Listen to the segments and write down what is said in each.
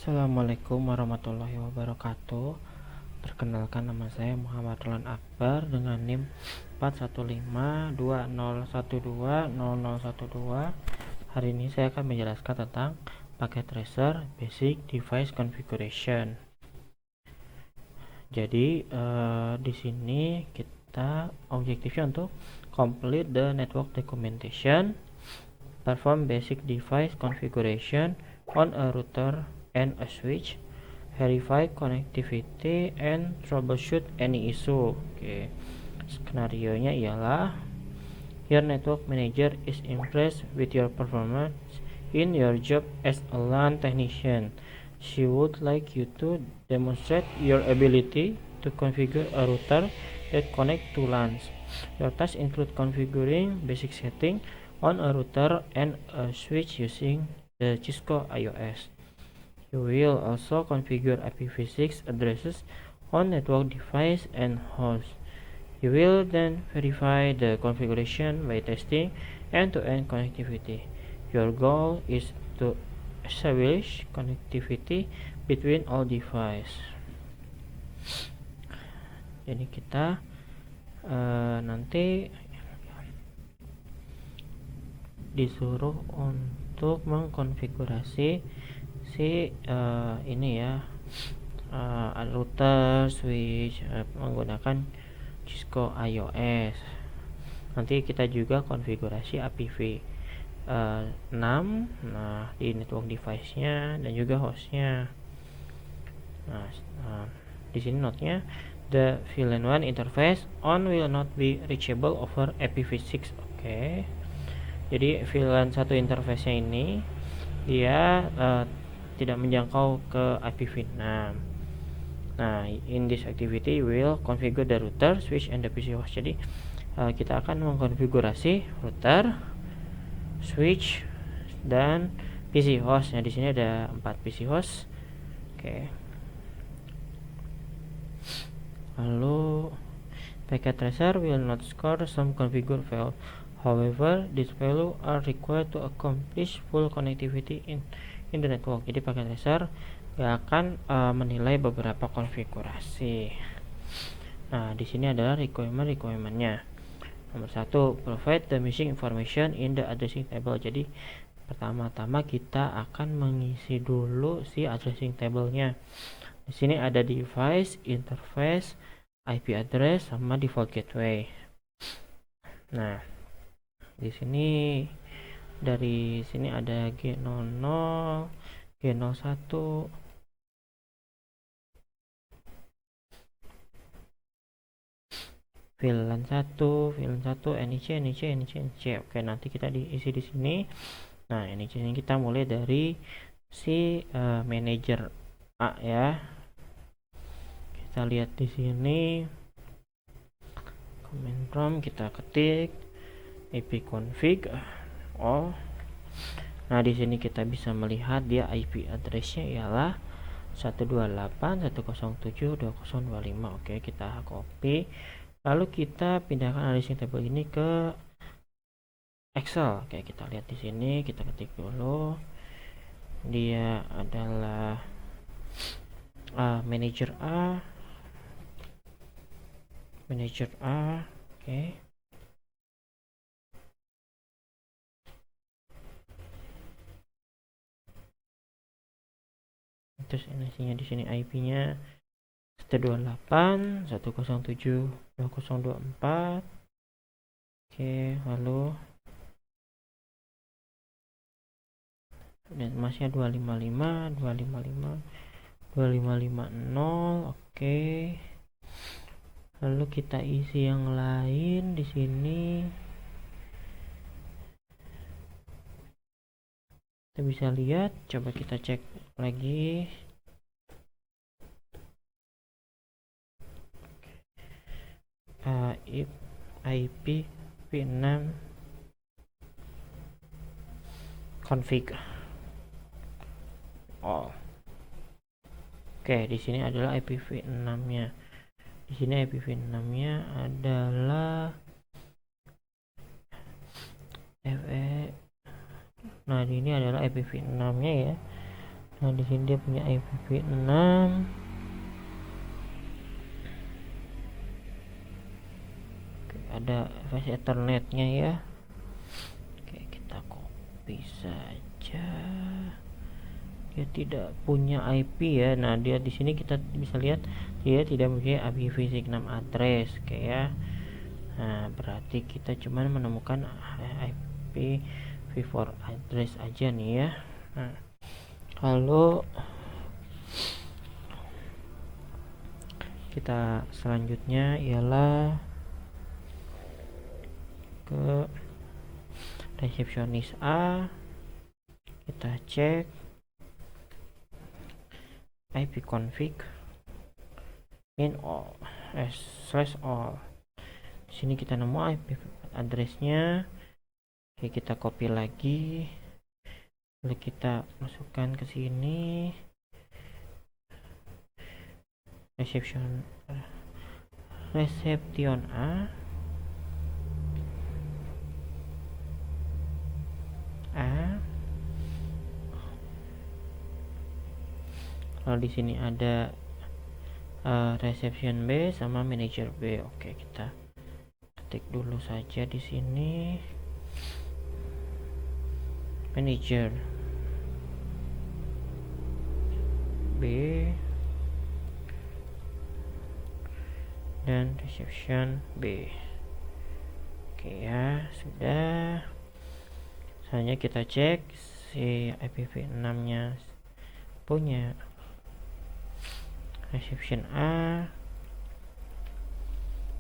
Assalamualaikum warahmatullahi wabarakatuh. Perkenalkan, nama saya Muhammad Roland Akbar dengan NIM 41520120012. Hari ini saya akan menjelaskan tentang paket tracer basic device configuration. Jadi di sini kita objektifnya untuk complete the network documentation, perform basic device configuration on a router and a switch, verify connectivity and troubleshoot any issue. Oke. Skenario-nya ialah your network manager is impressed with your performance in your job as a LAN technician. She would like you to demonstrate your ability to configure a router that connect to LANs. Your tasks include configuring basic setting on a router and a switch using the Cisco iOS. You will also configure IPv6 addresses on network device and host. You will then verify the configuration by testing end-to-end connectivity. Your goal is to establish connectivity between all devices. Jadi kita nanti disuruh untuk mengkonfigurasi ini ya, router, switch menggunakan Cisco iOS. Nanti kita juga konfigurasi IPv6 di network device-nya dan juga host-nya. Di sini note-nya, the VLAN 1 interface on will not be reachable over IPv6. Oke. Jadi VLAN 1 interface-nya ini dia tidak menjangkau ke IPv6. Nah, in this activity we will configure the router, switch, and the PC host. Jadi kita akan mengkonfigurasi router, switch, dan PC host. Nah, di sini ada 4 PC host. Oke. Lalu packet tracer will not score some configured value. However, these values are required to accomplish full connectivity in the network. Jadi packet tracer gak akan menilai beberapa konfigurasi. Nah, di sini adalah requirement-nya. Nomor 1, provide the missing information in the addressing table. Jadi pertama-tama kita akan mengisi dulu si addressing table-nya. Di sini ada device, interface, IP address, sama default gateway. Nah, di sini dari sini ada G00, G01, VLAN 1, NIC. Oke, nanti kita diisi di sini. Nah, ini kita mulai dari si manager A ya. Kita lihat di sini command prompt, kita ketik ipconfig. Nah, di sini kita bisa melihat dia IP address-nya ialah 128.107.2025. Oke, kita copy. Lalu kita pindahkan addressing table ini ke Excel. Oke, kita lihat di sini, kita ketik dulu. Dia adalah manager A. Oke. Terus isinya di sini IP-nya 128.107.2024. Oke, lalu dan masnya 255.2550. Oke. Lalu kita isi yang lain di sini. Kita bisa lihat, coba kita cek lagi. IPv6 config. Oke, di sini adalah IPv6-nya. Di sini IPv6-nya adalah FE. Nah, ini adalah IPv6-nya ya. Nah, di sini dia punya IPv6. Oke, ada flash ethernetnya ya. Oke, kita copy saja. Dia tidak punya IP ya. Nah, dia di sini kita bisa lihat dia tidak punya IPv6 address kayak. Nah, berarti kita cuman menemukan IPv4 address aja nih ya. Nah, lalu kita selanjutnya ialah ke resepsionis A. Kita cek ipconfig min all /all. Di sini kita nemu IP addressnya. Oke, kita copy lagi, lalu kita masukkan ke sini reception A. Lalu di sini ada reception B sama manager B. Oke, kita ketik dulu saja di sini manager B dan reception B. Oke ya, sudah. Selanjutnya kita cek si IPv6 nya punya reception A.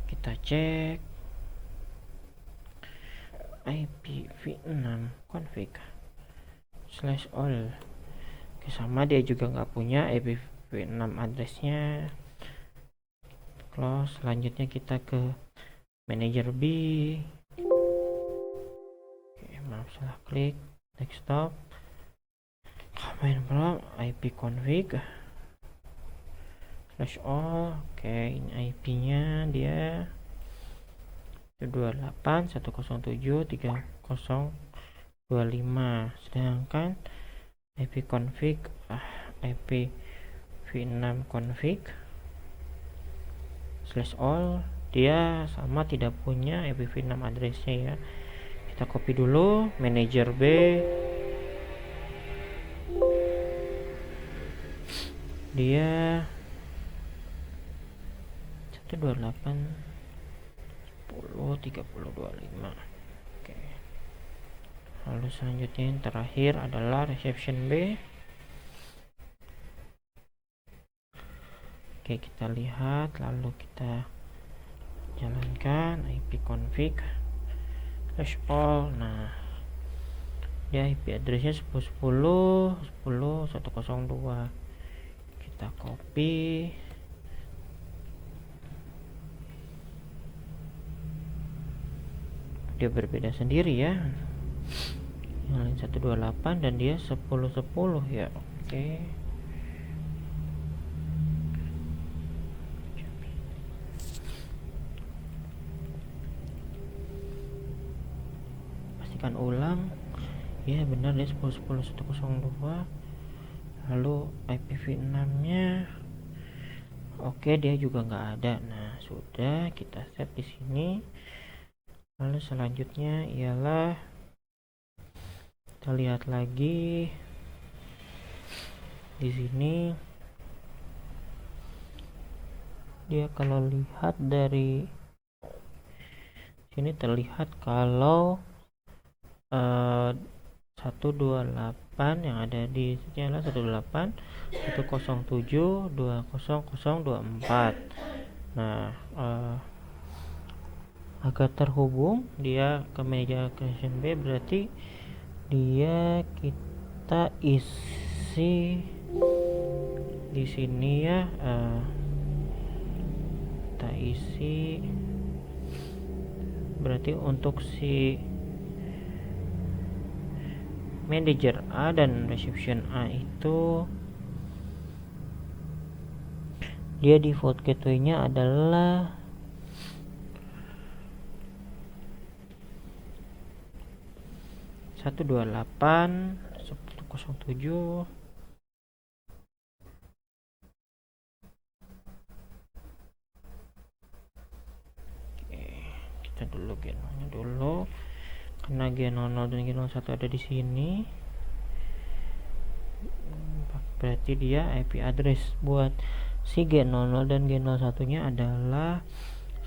Kita cek IPv6 config /all. Oke, sama, dia juga nggak punya IPv6 addressnya. Close. Selanjutnya kita ke manager B. Oke, maaf, salah klik. Desktop, command prompt ipconfig /all. Oke, ini IP nya dia 28.107.3025, sedangkan ipconfig IPv6 config /all dia sama, tidak punya IPv6 addressnya ya. Kita copy dulu manager B. Dia 128.10.3025. Oke. Lalu selanjutnya yang terakhir adalah reception B. Oke, kita lihat, lalu kita jalankan ipconfig /all. Nah, dia IP addressnya 10.10.10.102. Kita copy, dia berbeda sendiri ya, yang lain 128 dan dia 10.10 ya. Oke, pastikan ulang ya, benar dia 10.10.102. Lalu IPv6 nya oke, dia juga nggak ada. Nah, sudah kita set di sini. Lalu selanjutnya ialah kita lihat lagi di sini. Dia kalau lihat dari sini terlihat kalau 128 yang ada di sini adalah 128.107.20.024. Nah, agar terhubung dia ke meja connection B, berarti dia kita isi di sini ya. Kita isi berarti untuk si manager A dan reception A itu dia default gateway-nya adalah 128.10.07 kita dulu G0-nya dulu, karena G00 dan G01 ada di sini, berarti dia IP address buat si G00 dan G01 nya adalah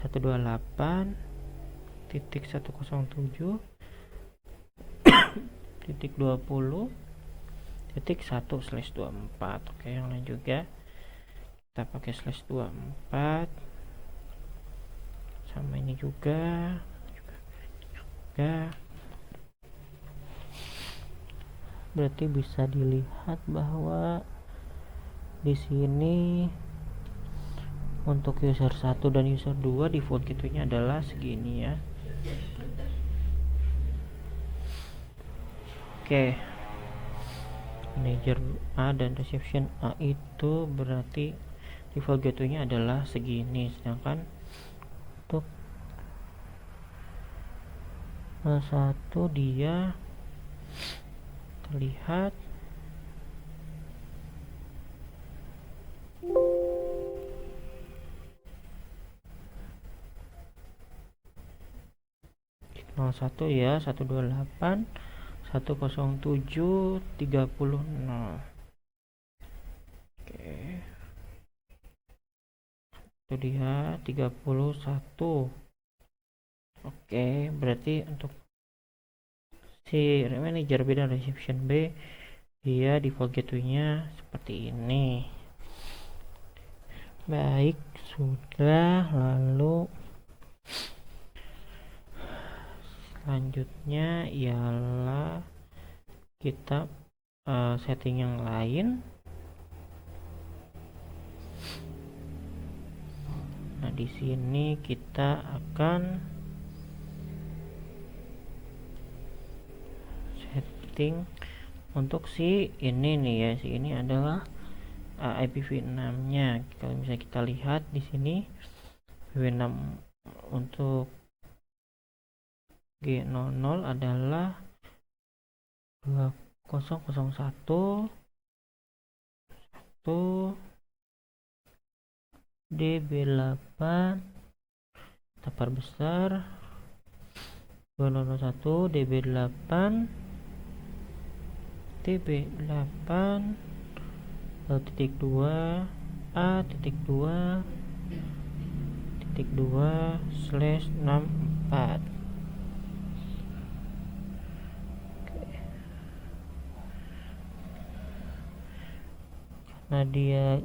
128.1.20.1/24. Oke, yang lain juga kita pakai /24, sama ini juga. Berarti bisa dilihat bahwa di sini untuk user 1 dan user 2 default gateway-nya adalah segini ya. Oke, manager A dan reception A itu berarti default gateway-nya adalah segini, sedangkan untuk A1 dia terlihat satu ya, 128.107.30.0. Oke, itu dia 31. Oke, berarti untuk si manager B dan reception B dia default gateway-nya seperti ini. Baik, sudah. Lalu selanjutnya ialah kita setting yang lain. Nah, di sini kita akan setting untuk si ini nih ya. Si ini adalah IPv6 nya. Kalau misalnya kita lihat di sini IPv6 untuk G00 adalah 2001 DB8, kita perbesar 2001 DB8 TB8 titik 2 A.2.2/64. Nah, dia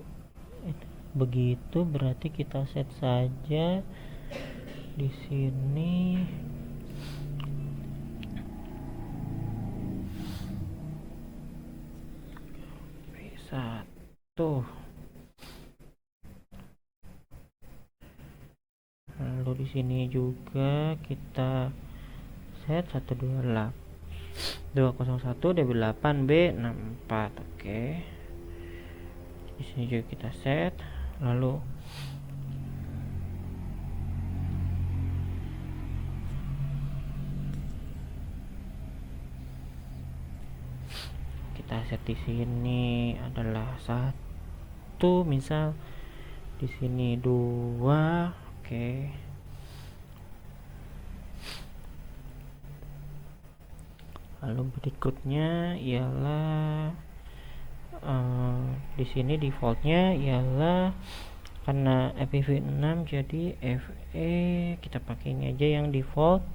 begitu, berarti kita set saja di sini B1. Lalu di sini juga kita set 128.201 DB8B64. Oke. Di sini juga kita set, lalu kita set di sini adalah 1, misal di sini 2. Oke. Lalu berikutnya ialah di sini defaultnya ialah karena IPv6 jadi FE, kita pakai ini aja yang default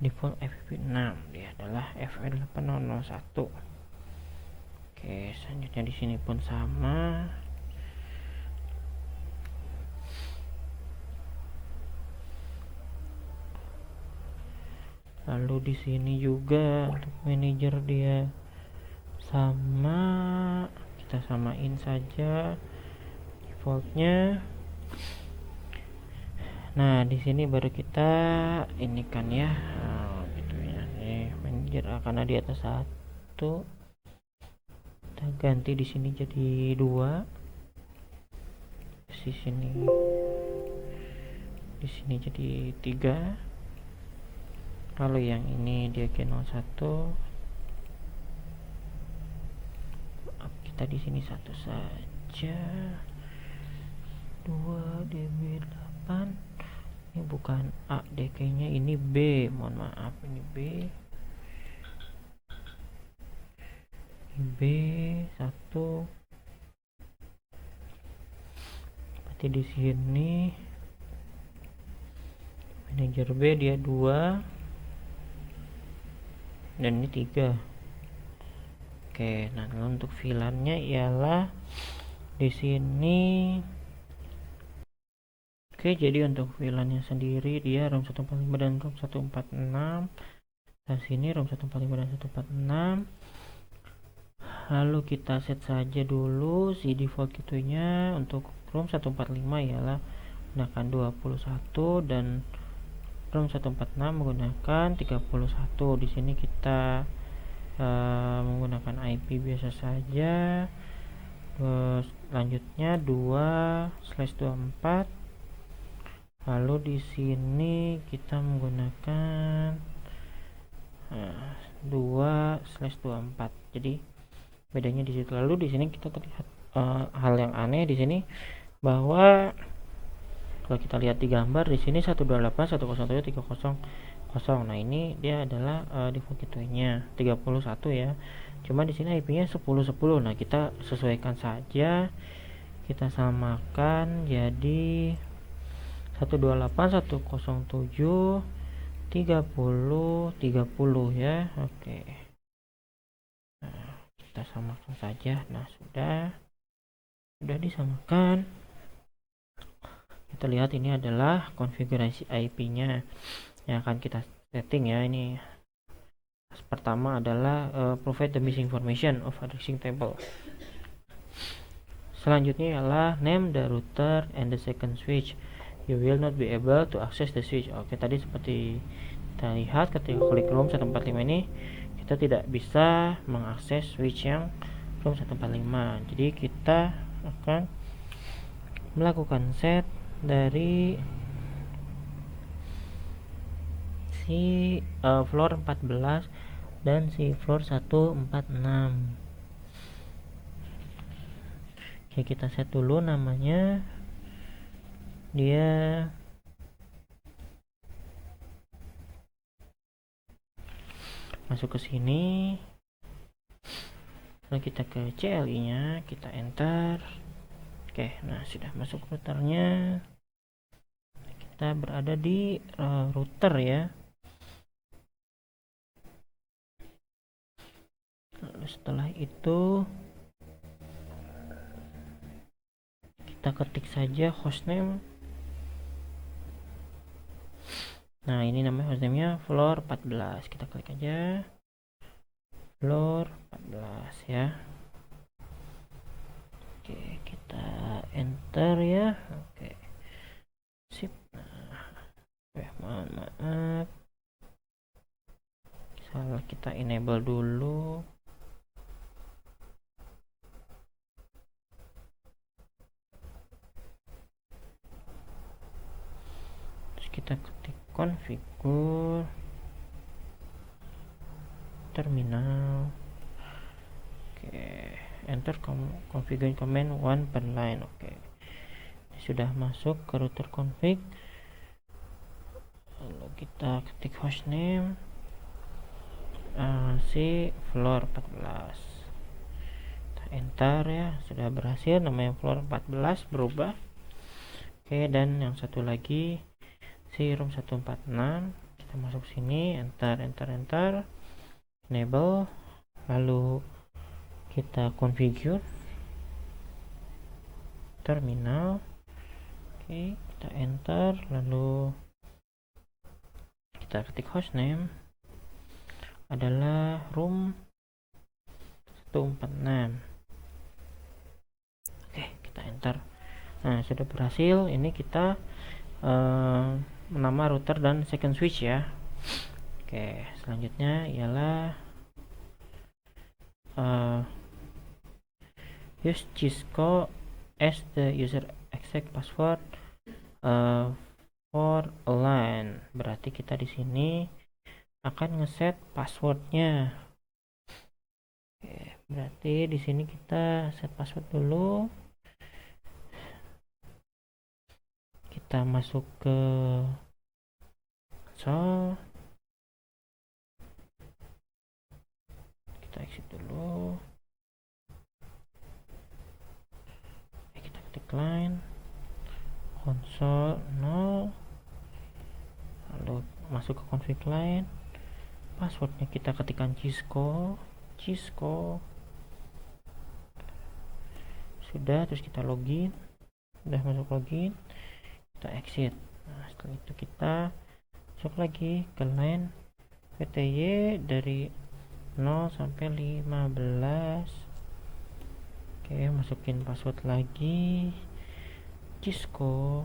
IPv6 dia adalah FE8001. Oke, selanjutnya di sini pun sama. Lalu di sini juga untuk manajer dia sama, kita samain saja defaultnya. Nah, di sini baru kita ini kan ya, gitu ya. Manajer karena di atas 1, kita ganti di sini jadi 2. Di sini jadi 3. Kalau yang ini dia G01, kita di sini 1 saja, 2 DB8 Ini bukan A, DK nya ini B, mohon maaf, ini B. B1 berarti di sini manajer B dia 2 dan ini 3. Oke, nah untuk VLAN-nya ialah di sini. Oke, jadi untuk VLAN-nya sendiri dia ROM 145 dan ROM 146. Nah, sini ROM 145 dan 146. Lalu kita set saja dulu si default gateway-nya. Untuk ROM 145 ialah menggunakan 21 dan ROM 146 menggunakan 31. Di sini kita menggunakan IP biasa saja. Selanjutnya 2/24. Lalu di sini kita menggunakan 2/24. Jadi bedanya di situ. Lalu di sini kita terlihat hal yang aneh di sini, bahwa kalau kita lihat di gambar di sini 128.107.300. Nah, ini dia adalah default gateway-nya 31 ya. Cuma di sini IP-nya 10.10. Nah, kita sesuaikan saja. Kita samakan jadi 128.107.30 ya. Oke. Nah, kita samakan saja. Nah, sudah disamakan. Kita lihat ini adalah konfigurasi IP-nya yang akan kita setting ya. Ini pertama adalah provide the missing information of addressing table. Selanjutnya ialah name the router and the second switch. You will not be able to access the switch. Oke, tadi seperti kita lihat ketika klik ROM 145 ini, kita tidak bisa mengakses switch yang ROM 145. Jadi kita akan melakukan set dari si floor 14 dan si floor 146. Oke, kita set dulu namanya. Dia masuk ke sini. Lalu kita ke CLI nya, kita enter. Oke, nah sudah masuk routernya. Kita berada di router ya. Lalu setelah itu kita ketik saja hostname. Nah, ini namanya hostname-nya floor 14. Kita klik aja floor 14 ya. Oke, kita enter ya. Oke, sip. Nah, maaf, salah, kita enable dulu. Terus kita ketik configure terminal. Oke, enter configure command 1 per line. Oke, sudah masuk ke router config. Lalu kita ketik hostname si floor 14. Kita enter ya, sudah berhasil, namanya floor 14 berubah. Oke, dan yang satu lagi si room 146. Kita masuk sini, enter, enable, lalu kita configure terminal. Oke, kita enter, lalu kita ketik hostname adalah room 146. Oke, kita enter. Nah, sudah berhasil. Ini kita nama router dan second switch ya. Oke, selanjutnya ialah use Cisco as the user exact password for a LAN. Berarti kita di sini akan ngeset passwordnya. Oke, berarti di sini kita set password dulu. kita masuk ke console, kita exit dulu, kita ketik line console 0, lalu masuk ke config line, passwordnya kita ketikkan Cisco. Sudah, terus kita login. Udah masuk login, kita exit. Nah, setelah itu kita masuk lagi ke line PTY dari 0 sampai 15. Oke, masukin password lagi, Cisco,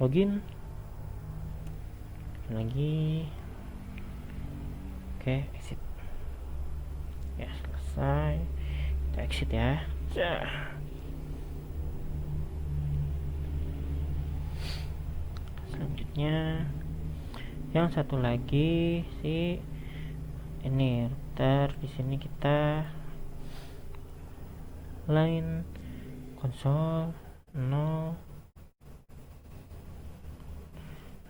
login lagi. Oke, exit. Ya, selesai. Kita exit ya. Selanjutnya yang satu lagi ini router. Di sini kita line console 0,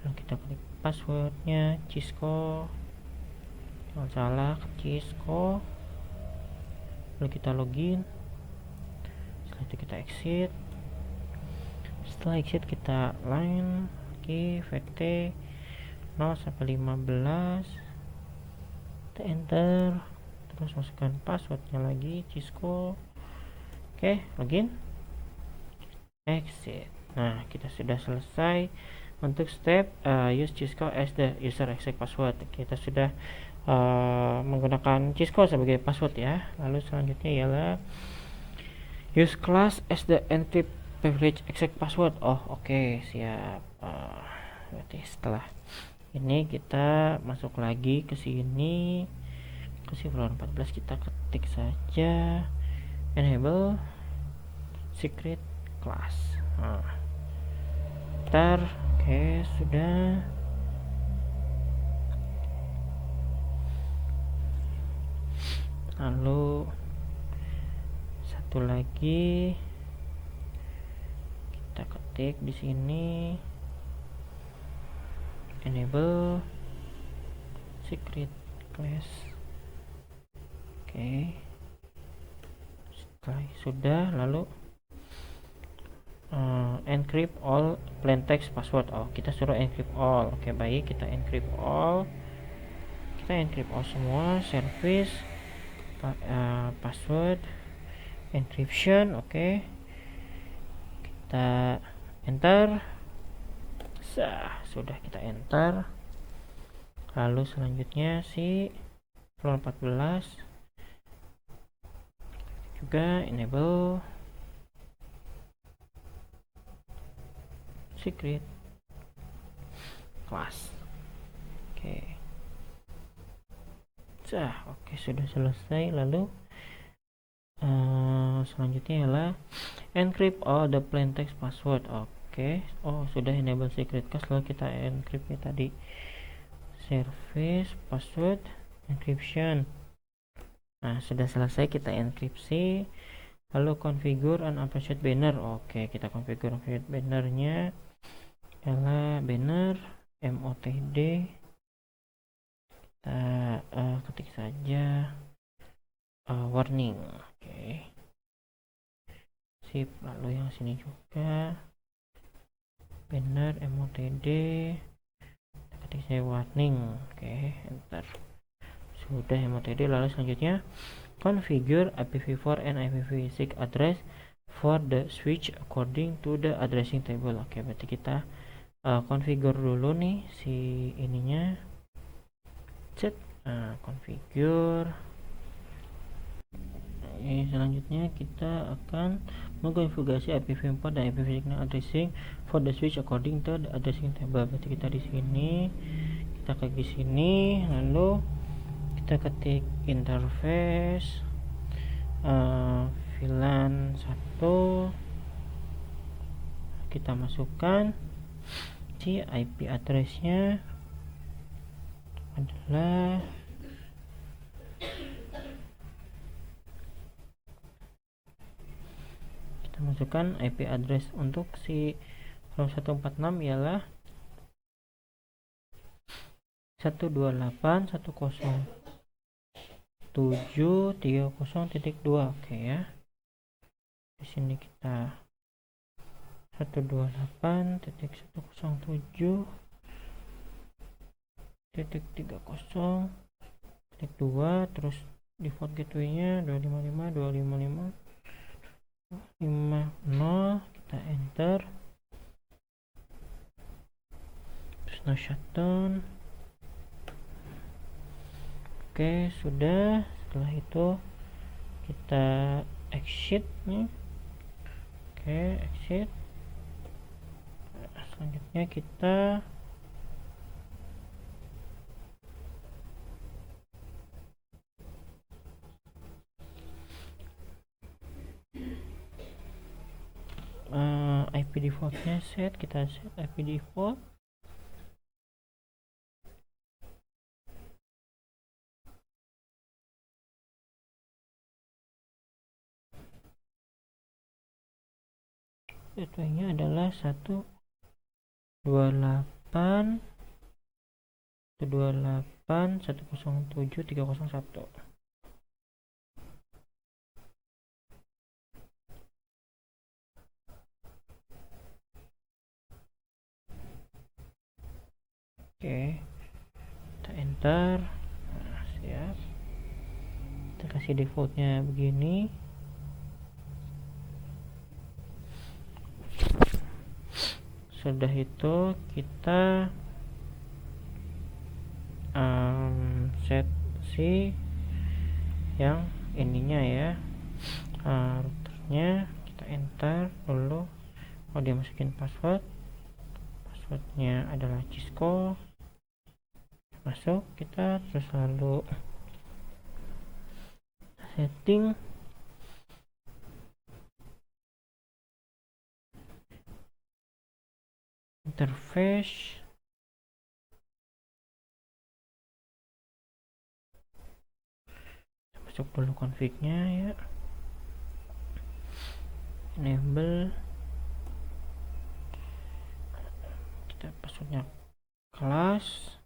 lalu kita klik passwordnya Cisco, jangan salah, Cisco, lalu kita login. Setelah itu kita exit. Setelah exit kita line lagi VT 0 sampai 15, kita enter, terus masukkan passwordnya lagi Cisco. Oke, login, exit. Nah, kita sudah selesai untuk step use Cisco as the user access password. Kita sudah menggunakan Cisco sebagai password ya. Lalu selanjutnya ialah use class as the encrypt privilege access password. Oke, siap. Berarti setelah ini kita masuk lagi ke sini, ke Chevron 14, kita ketik saja enable secret class. Oke, sudah. Lalu satu lagi kita ketik di sini enable secret class. Oke, setelah sudah, lalu encrypt all plain text password. Kita suruh encrypt all. Oke, baik, kita encrypt all. Kita encrypt all semua, service, password, encryption. Oke, kita enter. Sudah, kita enter. Lalu selanjutnya Floor 14 juga enable secret class. Oke, sudah selesai. Lalu selanjutnya adalah encrypt all the plain text password. Sudah enable secret class, lalu kita encrypt tadi service, password, encryption. Nah, sudah selesai, kita enkripsi. Lalu configure an appended banner. Kita configure bannernya adalah banner motd. Kita ketik saja warning. Sip. Lalu yang sini juga banner motd, kita ketik saya warning. Enter. Sudah motd. Lalu selanjutnya configure IPv4 and IPv6 address for the switch according to the addressing table. Berarti kita configure dulu nih si ininya. Configure. Selanjutnya kita akan mengkonfigurasi IPv4 dan IPv6 addressing for the switch according to the addressing table. Berarti kita di sini, kita klik di sini, lalu kita ketik interface VLAN 1, kita masukkan si IP addressnya adalah masukkan IP address untuk si Kalau 146 ialah 128.107.30.2. Oke ya. Di sini kita 128.107.30.2, terus default gateway-nya 255.255.250, kita enter, terus no shutdown. Oke, sudah. Setelah itu kita exit nih. Oke, exit. Selanjutnya kita IP defaultnya set, kita set IP default. Gateway-nya adalah 128.107.301. Oke, kita enter. Nah, siap. Kita kasih defaultnya begini. Sudah itu kita set si yang ininya ya, routernya kita enter dulu. Kalau dia masukin passwordnya adalah Cisco, masuk kita, terus lalu setting interface, masuk dulu config-nya ya, enable, kita passwordnya kelas,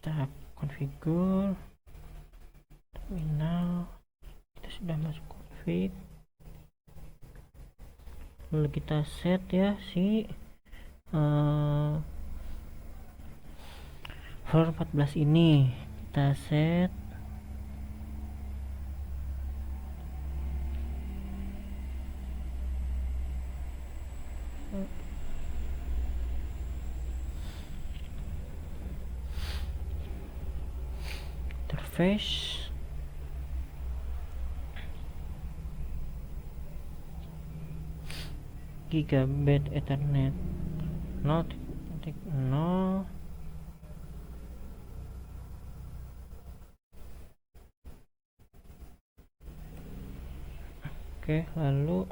kita configure terminal. Kita sudah masuk config, lalu kita set ya si floor 14 ini, kita set interface, gigabit ethernet 0.0. Oke, lalu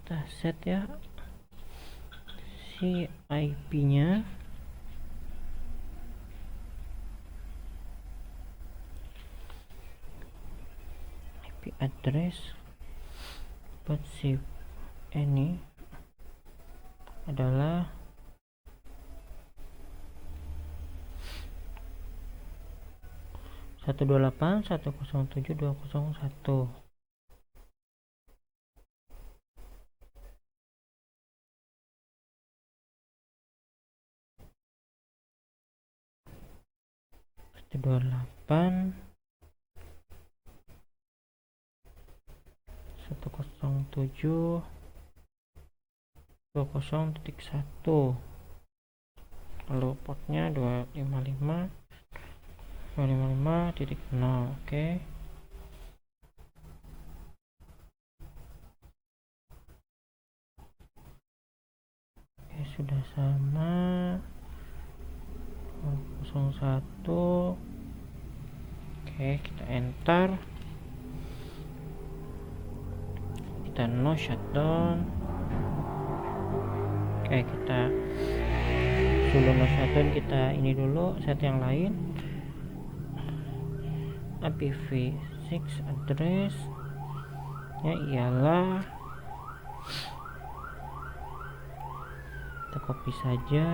kita set ya si IP-nya, IP address buat si ini adalah 128.107.201. Dua delapan 107 20.1, lalu portnya 255.0. Oke. Oke, sudah sama. 01. Oke, kita enter, kita no shutdown. Oke, kita sebelum no shutdown kita ini dulu set yang lain. IPv6 address nya ialah, kita copy saja,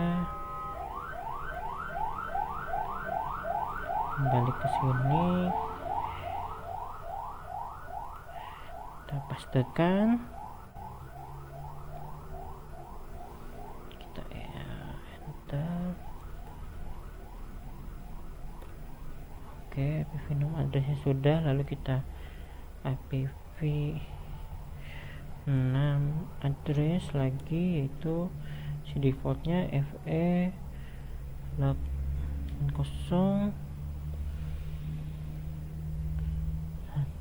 kembali ke sini, kita pastekan, kita enter. Oke, IPv6 addressnya sudah, lalu kita IPv6 address lagi, yaitu si defaultnya FE80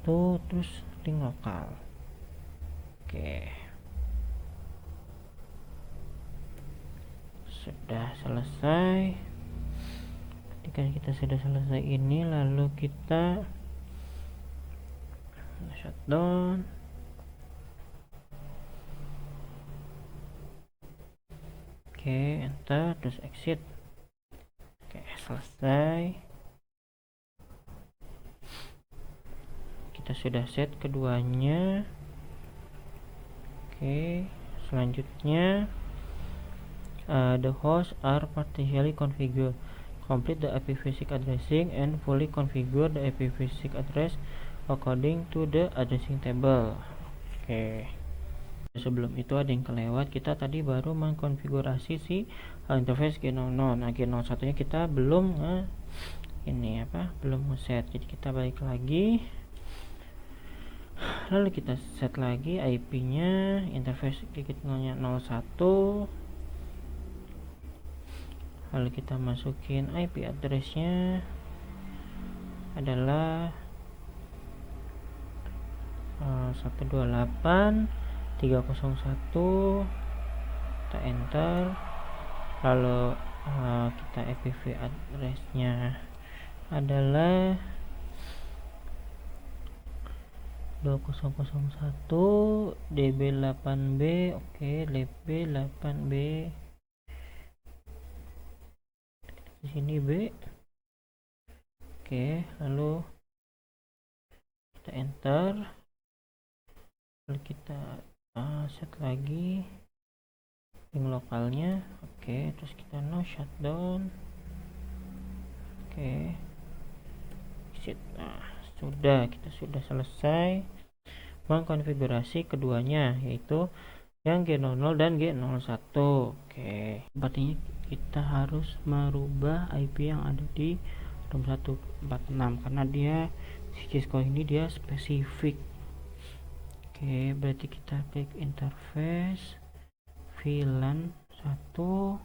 terus link lokal. Oke, sudah selesai. Ketika kita sudah selesai ini, lalu kita shutdown. Oke, enter, terus exit. Oke, selesai. Kita sudah set keduanya. Oke, selanjutnya the hosts are partially configured. Complete the IPv6 addressing and fully configure the IPv6 address according to the addressing table. Oke. Sebelum itu ada yang kelewat, kita tadi baru mengkonfigurasi si interface G00. Nah, G01 nya kita belum belum set. Jadi kita balik lagi. Lalu kita set lagi IP nya interface gigit 0 nya 01. Lalu kita masukin IP addressnya adalah 128.301. Kita enter, lalu kita IPv addressnya adalah 2001 db8b. Oke, db8b di sini B. Oke, lalu kita enter, lalu kita set lagi link lokalnya. Oke, terus kita no shutdown. Oke, exit. Nah, kita sudah selesai mengkonfigurasi keduanya, yaitu yang G00 dan G01. Oke, artinya kita harus merubah IP yang ada di room 146 karena dia si Cisco ini dia spesifik. Oke, berarti kita klik interface VLAN 1,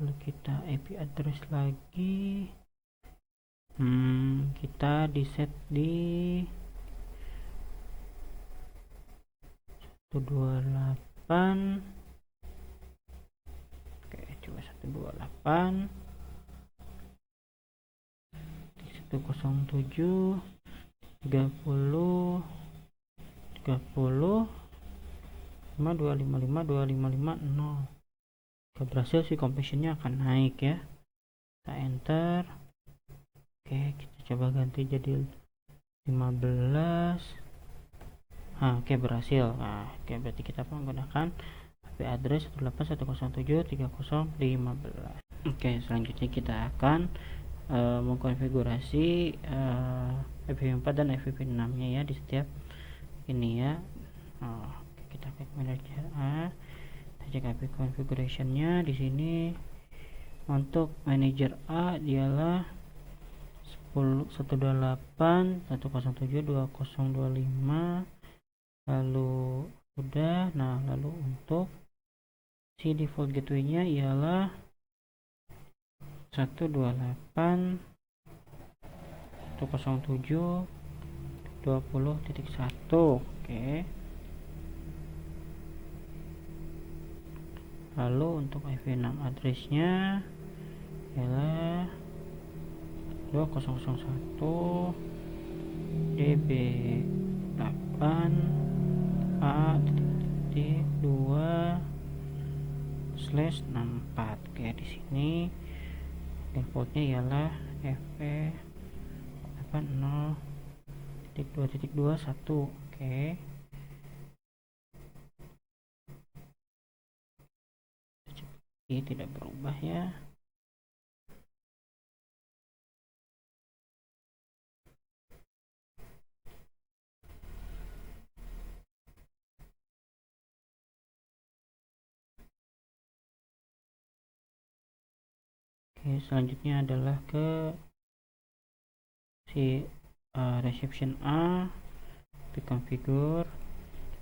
lalu kita IP address lagi. Kita di set di 128. Oke, coba 128 107 30 5255255 Jika berhasil si completionnya akan naik ya. Kita enter. Oke, kita coba ganti jadi 15. Oke, berhasil. Oke, berarti kita menggunakan IP address 181.107.30.15. Oke, selanjutnya kita akan mengkonfigurasi IPv4 dan IPv6 nya ya di setiap ini ya. Kita klik manager A, kita cek IP configuration nya di sini. Untuk manager A dialah 128.107.2025 lalu sudah. Nah, lalu untuk si default gateway-nya ialah 128.107.20.1. Oke. Lalu untuk IP6 address-nya ialah 2001 db8a.2/64. Oke, di sini defaultnya ialah fe80.2.21. Oke. Ini tidak berubah ya. Oke, selanjutnya adalah ke si reception A, di configure.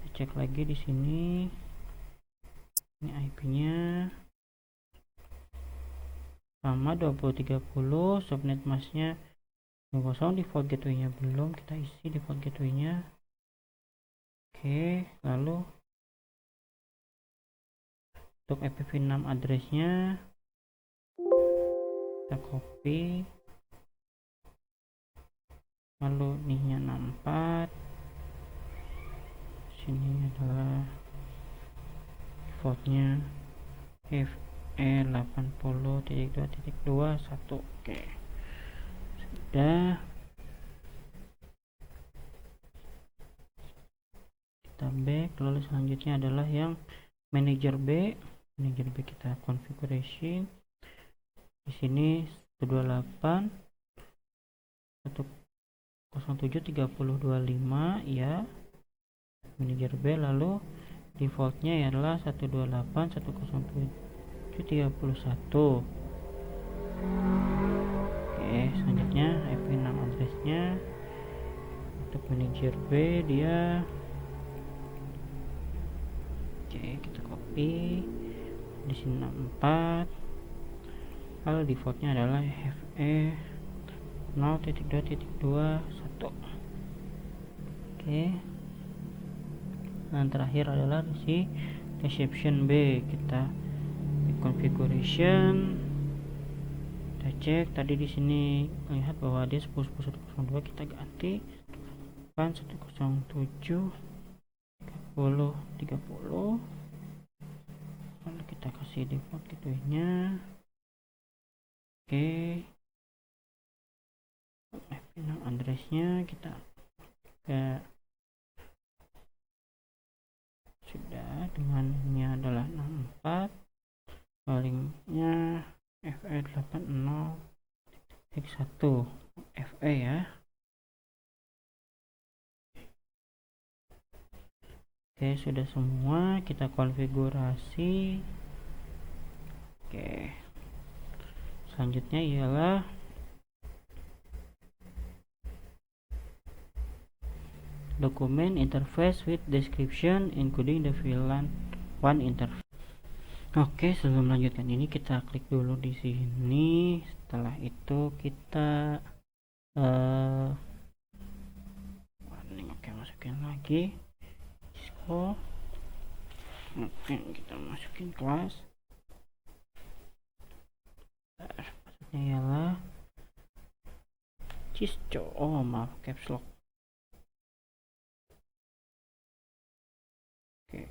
Kita cek lagi di sini. Ini IP-nya sama 2030, subnet masknya 0, default gateway-nya belum, kita isi default gateway-nya. Oke, lalu untuk IPv6 address-nya kita copy, lalu nih-nya 64, sini adalah defaultnya fe80.2.21. Oke, sudah. Kita back, lalu selanjutnya adalah yang manager B. Manager B kita configuration. Di sini 128.107.30.25 ya, manager B. Lalu defaultnya adalah 128.107.31. Oke, selanjutnya IP6 address-nya untuk manager B dia, oke, kita copy di sini 64. Lalu defaultnya adalah fe0.2.21. Oke. Dan terakhir adalah si reception B. Kita di configuration, kita cek tadi di sini lihat bahwa dia 10.102, kita ganti 107.30.30. lalu kita kasih default gateway-nya. Oke, IP6 address-nya kita sudah, dengan ini adalah 64, paling-nya fe80.1 fe ya. Oke, sudah semua kita konfigurasi. Oke, selanjutnya ialah document interface with description including the VLAN 1 interface. Oke, sebelum melanjutkan ini kita klik dulu di sini. Setelah itu kita oke, masukin lagi Cisco. Oke, kita masukin kelas. Maksudnya ialah Cisco. Oh, maaf, caps lock. Oke,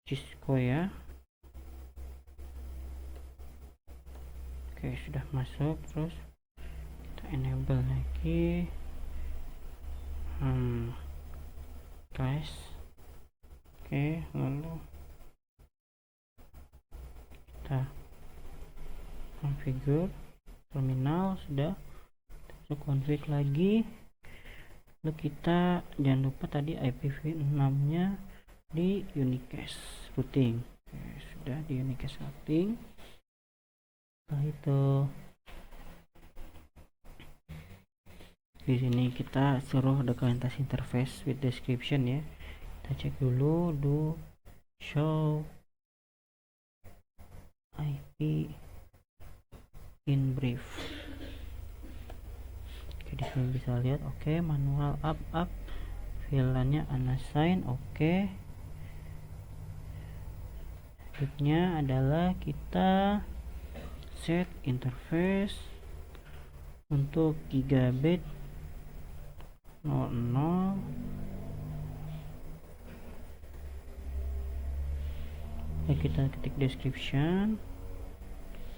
Cisco ya. Oke, sudah masuk. Terus kita enable lagi class. Oke, lalu kita configure terminal. Sudah, masuk config lagi. Lalu kita jangan lupa tadi IPv6 nya di unicast routing. Oke, sudah di unicast routing. Setelah itu Di sini kita suruh documentation interface with description ya. Kita cek dulu do show IP in brief. Oke, di sini bisa lihat manual up VLAN-nya unassign. Selanjutnya adalah kita set interface untuk gigabit 00. Kita ketik description.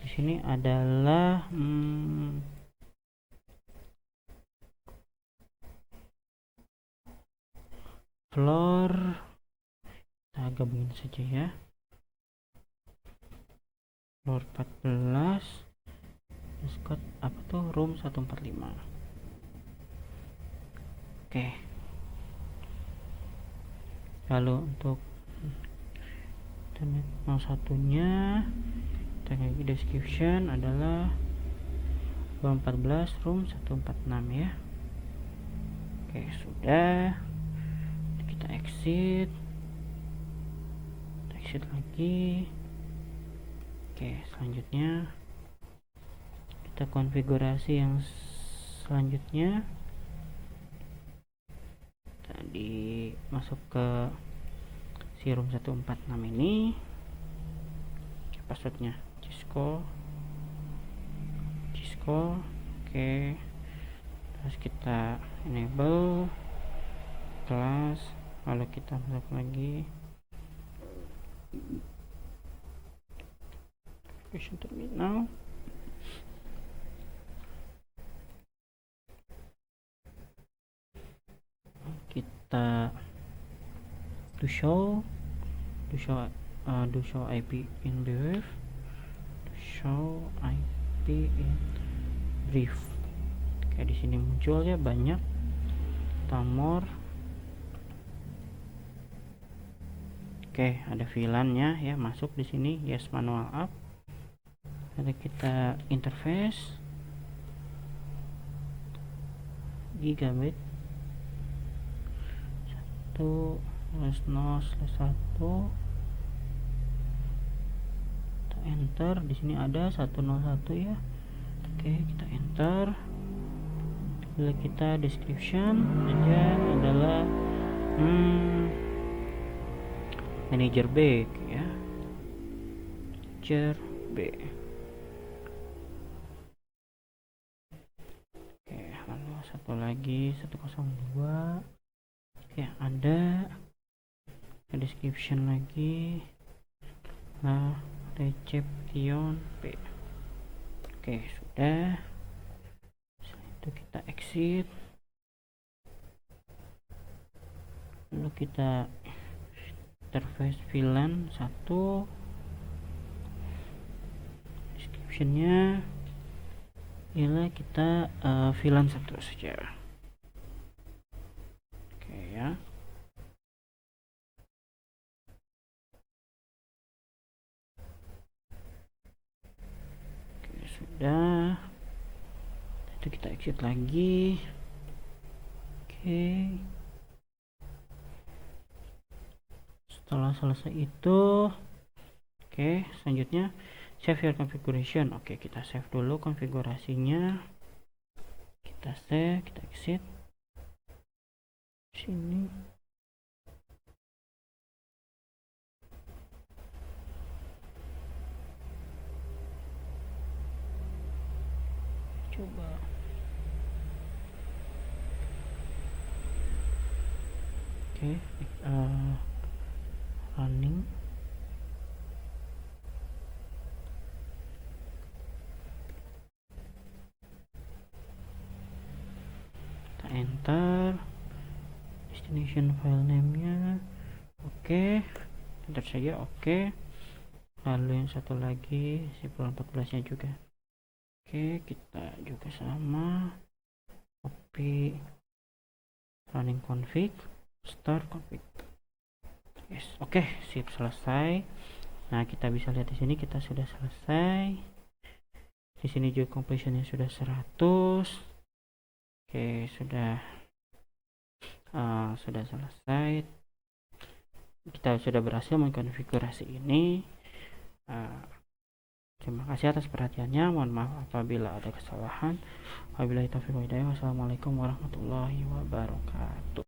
Di sini adalah floor, kita gabungin saja ya, floor 14, Discord apa tuh, room 145. Lalu untuk internet 01-nya kita lagi description adalah 14 room 146 ya. Sudah, kita exit lagi. Selanjutnya kita konfigurasi yang selanjutnya. Tadi masuk ke si room 146 ini, passwordnya Cisco. Terus kita enable kelas, lalu kita masuk lagi application terminal. Kita do show IP in brief, di sini muncul ya banyak tamor. Ada VLAN-nya ya, masuk di sini, yes, manual up. Ada kita interface gigabit 1/0/1. Kita enter. Di sini ada 101 ya. Kita enter. Bila kita description aja adalah manager B ya, manager B. Lalu satu lagi 102 ya, ada description lagi, nah reception P. Sudah. Setelah itu kita exit, lalu kita interface VLAN 1, descriptionnya ialah kita VLAN 1 saja. Ya. Sudah. Itu kita exit lagi. Setelah selesai itu, selanjutnya save your configuration. Kita save dulu konfigurasinya. Kita save, kita exit. Sini. Coba. Running. Kita enter destination file name-nya. Enter saja. Lalu yang satu lagi si 14 nya juga. Kita juga sama, copy running config, start config. Yes, sip, selesai. Nah, kita bisa lihat di sini kita sudah selesai. Di sini juga completionnya sudah 100. Oke, sudah selesai. Kita sudah berhasil mengkonfigurasi ini. Terima kasih atas perhatiannya. Mohon maaf apabila ada kesalahan. Wabillahi taufiq wal hidayah. Wassalamualaikum warahmatullahi wabarakatuh.